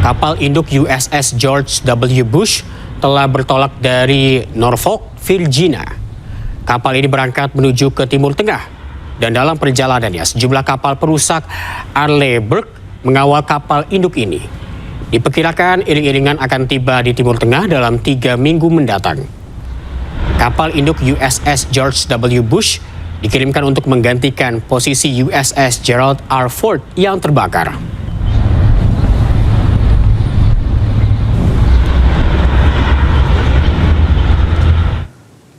Kapal induk USS George W. Bush telah bertolak dari Norfolk, Virginia. Kapal ini berangkat menuju ke Timur Tengah dan dalam perjalanannya sejumlah kapal perusak Arleigh Burke mengawal kapal induk ini. Diperkirakan iring-iringan akan tiba di Timur Tengah dalam 3 minggu mendatang. Kapal induk USS George W. Bush dikirimkan untuk menggantikan posisi USS Gerald R. Ford yang terbakar.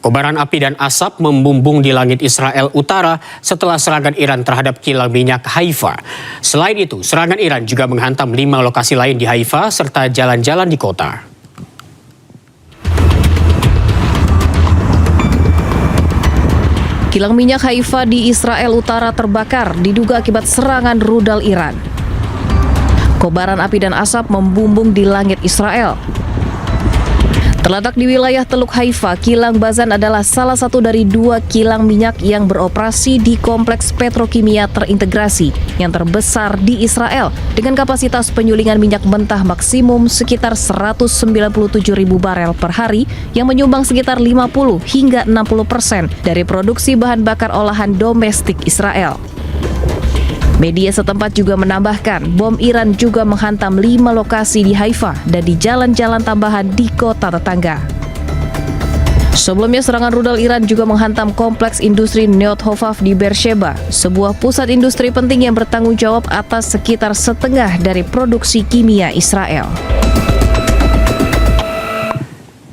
Kobaran api dan asap membumbung di langit Israel Utara setelah serangan Iran terhadap kilang minyak Haifa. Selain itu, serangan Iran juga menghantam 5 lokasi lain di Haifa serta jalan-jalan di kota. Kilang minyak Haifa di Israel Utara terbakar diduga akibat serangan rudal Iran. Kobaran api dan asap membumbung di langit Israel. Terletak di wilayah Teluk Haifa, kilang Bazan adalah salah satu dari 2 kilang minyak yang beroperasi di kompleks petrokimia terintegrasi yang terbesar di Israel dengan kapasitas penyulingan minyak mentah maksimum sekitar 197.000 barel per hari yang menyumbang sekitar 50 hingga 60% dari produksi bahan bakar olahan domestik Israel. Media setempat juga menambahkan bom Iran juga menghantam 5 lokasi di Haifa dan di jalan-jalan tambahan di kota tetangga. Sebelumnya serangan rudal Iran juga menghantam kompleks industri Neot Hofav di Beersheba, sebuah pusat industri penting yang bertanggung jawab atas sekitar setengah dari produksi kimia Israel.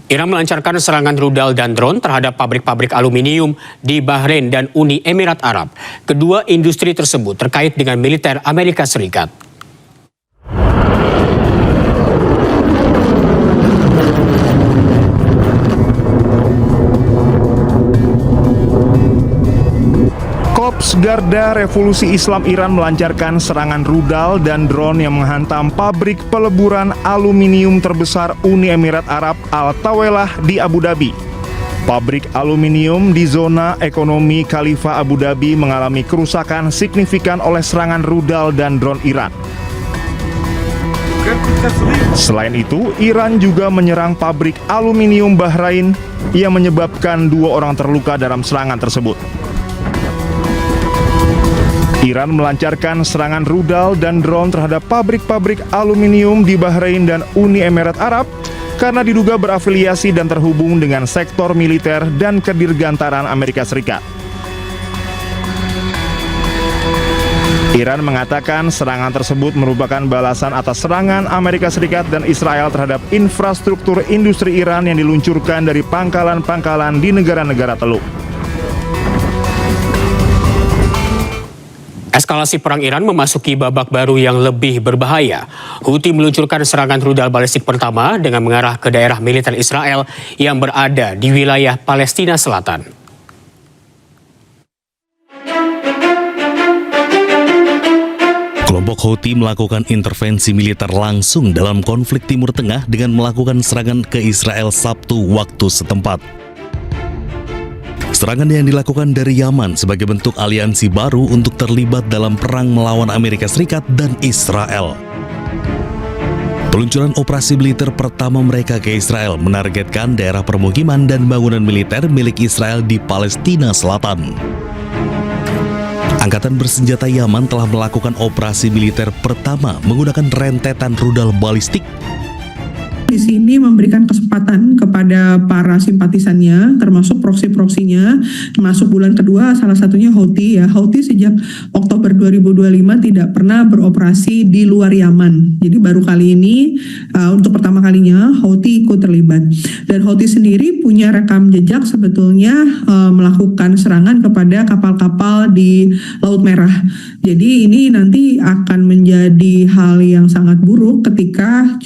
Iran melancarkan serangan rudal dan drone terhadap pabrik-pabrik aluminium di Bahrain dan Uni Emirat Arab. Kedua industri tersebut terkait dengan militer Amerika Serikat. Korps Garda Revolusi Islam Iran melancarkan serangan rudal dan drone yang menghantam pabrik peleburan aluminium terbesar Uni Emirat Arab Al-Tawelah di Abu Dhabi. Pabrik aluminium di zona ekonomi Khalifah Abu Dhabi mengalami kerusakan signifikan oleh serangan rudal dan drone Iran. Selain itu, Iran juga menyerang pabrik aluminium Bahrain yang menyebabkan 2 orang terluka dalam serangan tersebut. Iran melancarkan serangan rudal dan drone terhadap pabrik-pabrik aluminium di Bahrain dan Uni Emirat Arab karena diduga berafiliasi dan terhubung dengan sektor militer dan kedirgantaran Amerika Serikat. Iran mengatakan serangan tersebut merupakan balasan atas serangan Amerika Serikat dan Israel terhadap infrastruktur industri Iran yang diluncurkan dari pangkalan-pangkalan di negara-negara Teluk. Eskalasi perang Iran memasuki babak baru yang lebih berbahaya. Houthi meluncurkan serangan rudal balistik pertama dengan mengarah ke daerah militer Israel yang berada di wilayah Palestina Selatan. Kelompok Houthi melakukan intervensi militer langsung dalam konflik Timur Tengah dengan melakukan serangan ke Israel Sabtu waktu setempat. Serangan yang dilakukan dari Yaman sebagai bentuk aliansi baru untuk terlibat dalam perang melawan Amerika Serikat dan Israel. Peluncuran operasi militer pertama mereka ke Israel menargetkan daerah permukiman dan bangunan militer milik Israel di Palestina Selatan. Angkatan bersenjata Yaman telah melakukan operasi militer pertama menggunakan rentetan rudal balistik. Di sini memberikan kesempatan kepada para simpatisannya, termasuk proksi-proksinya, masuk bulan kedua, salah satunya Houthi ya. Houthi sejak Oktober 2025 tidak pernah beroperasi di luar Yaman. Jadi baru kali ini, untuk pertama kalinya Houthi ikut terlibat. Dan Houthi sendiri punya rekam jejak sebetulnya melakukan serangan kepada kapal-kapal di Laut Merah. Jadi ini nanti akan menjadi hal yang sangat buruk ketika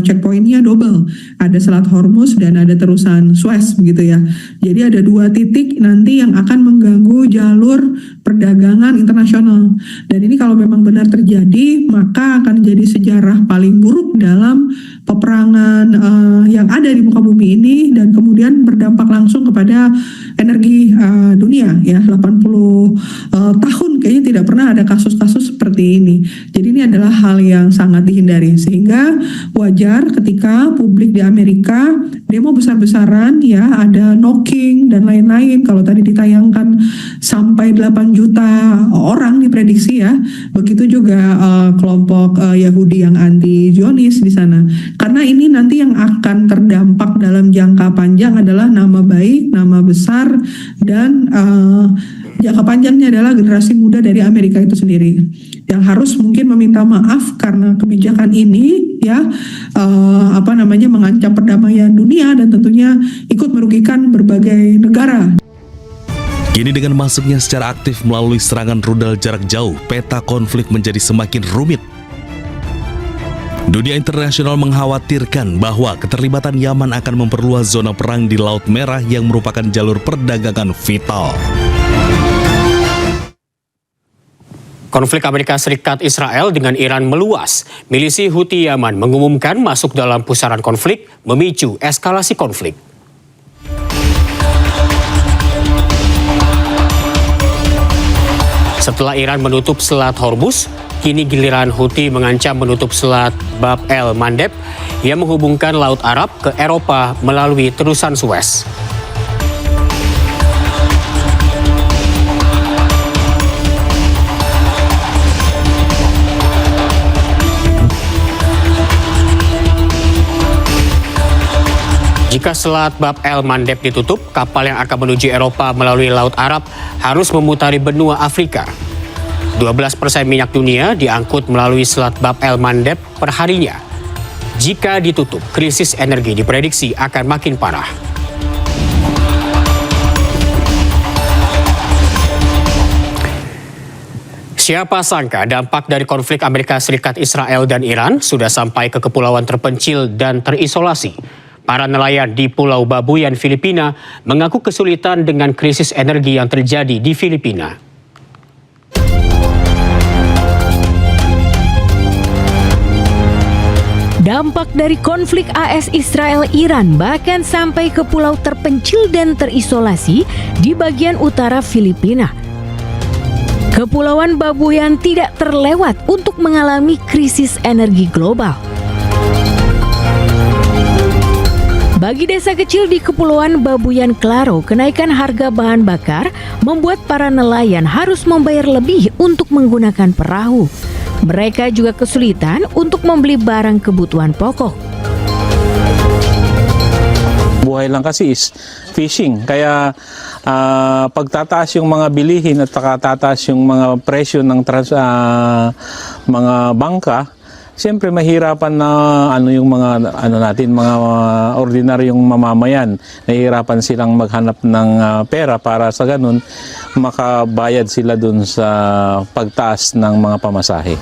checkpointnya double, ada Selat Hormuz dan ada terusan Suez begitu ya. Jadi ada 2 titik nanti yang akan mengganggu jalur perdagangan internasional. Dan ini kalau memang benar terjadi, maka akan jadi sejarah paling buruk dalam peperangan yang ada di muka bumi ini dan kemudian berdampak langsung kepada energi dunia ya, 80 tahun kayaknya tidak pernah ada kasus-kasus seperti ini. Jadi ini adalah hal yang sangat dihindari, sehingga wajar ketika publik di Amerika demo besar-besaran ya, ada knocking dan lain-lain. Kalau tadi ditayangkan sampai 8 juta orang diprediksi ya, begitu juga kelompok Yahudi yang anti Zionis di sana. Karena ini nanti yang akan terdampak dalam jangka panjang adalah nama baik, nama besar, dan jangka panjangnya adalah generasi muda dari Amerika itu sendiri yang harus mungkin meminta maaf karena kebijakan ini ya mengancam perdamaian dunia dan tentunya ikut merugikan berbagai negara. Kini dengan masuknya secara aktif melalui serangan rudal jarak jauh, peta konflik menjadi semakin rumit. Dunia internasional mengkhawatirkan bahwa keterlibatan Yaman akan memperluas zona perang di Laut Merah yang merupakan jalur perdagangan vital. Konflik Amerika Serikat Israel dengan Iran meluas. Milisi Houthi Yaman mengumumkan masuk dalam pusaran konflik, memicu eskalasi konflik. Setelah Iran menutup Selat Hormuz, kini giliran Houthi mengancam menutup Selat Bab el-Mandeb yang menghubungkan Laut Arab ke Eropa melalui terusan Suez. Jika Selat Bab el-Mandeb ditutup, kapal yang akan menuju Eropa melalui Laut Arab harus memutari benua Afrika. 12% minyak dunia diangkut melalui Selat Bab el-Mandeb per harinya. Jika ditutup, krisis energi diprediksi akan makin parah. Siapa sangka dampak dari konflik Amerika Serikat, Israel, dan Iran sudah sampai ke kepulauan terpencil dan terisolasi. Para nelayan di Pulau Babuyan, Filipina mengaku kesulitan dengan krisis energi yang terjadi di Filipina. Dampak dari konflik AS Israel-Iran bahkan sampai ke pulau terpencil dan terisolasi di bagian utara Filipina. Kepulauan Babuyan tidak terlewat untuk mengalami krisis energi global. Bagi desa kecil di Kepulauan Babuyan Claro, kenaikan harga bahan bakar membuat para nelayan harus membayar lebih untuk menggunakan perahu. Mereka juga kesulitan untuk membeli barang kebutuhan pokok. Buhay lang kasi is fishing, kaya pagtataas yung mga bilihin at tataas yung mga presyo ng mga bangka, siyempre mahirapan na yung mga mga ordinaryong mamamayan, nahihirapan silang maghanap ng pera para sa ganun makabayad sila dun sa pagtaas ng mga pamasahe.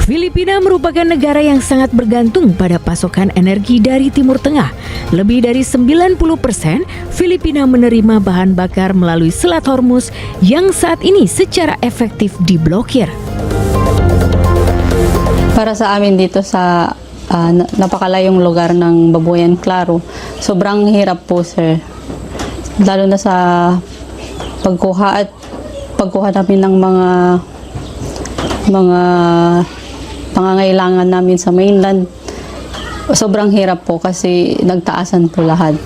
Filipina merupakan negara yang sangat bergantung pada pasokan energi dari Timur Tengah. Lebih dari 90% Filipina menerima bahan bakar melalui Selat Hormuz yang saat ini secara efektif diblokir. Para sa amin dito sa napakalayong lugar ng Babuyan Claro, sobrang hirap po, sir. Lalo na sa pagkuha namin ng mga pangangailangan namin sa mainland. Sobrang hirap po kasi nagtaasan po lahat.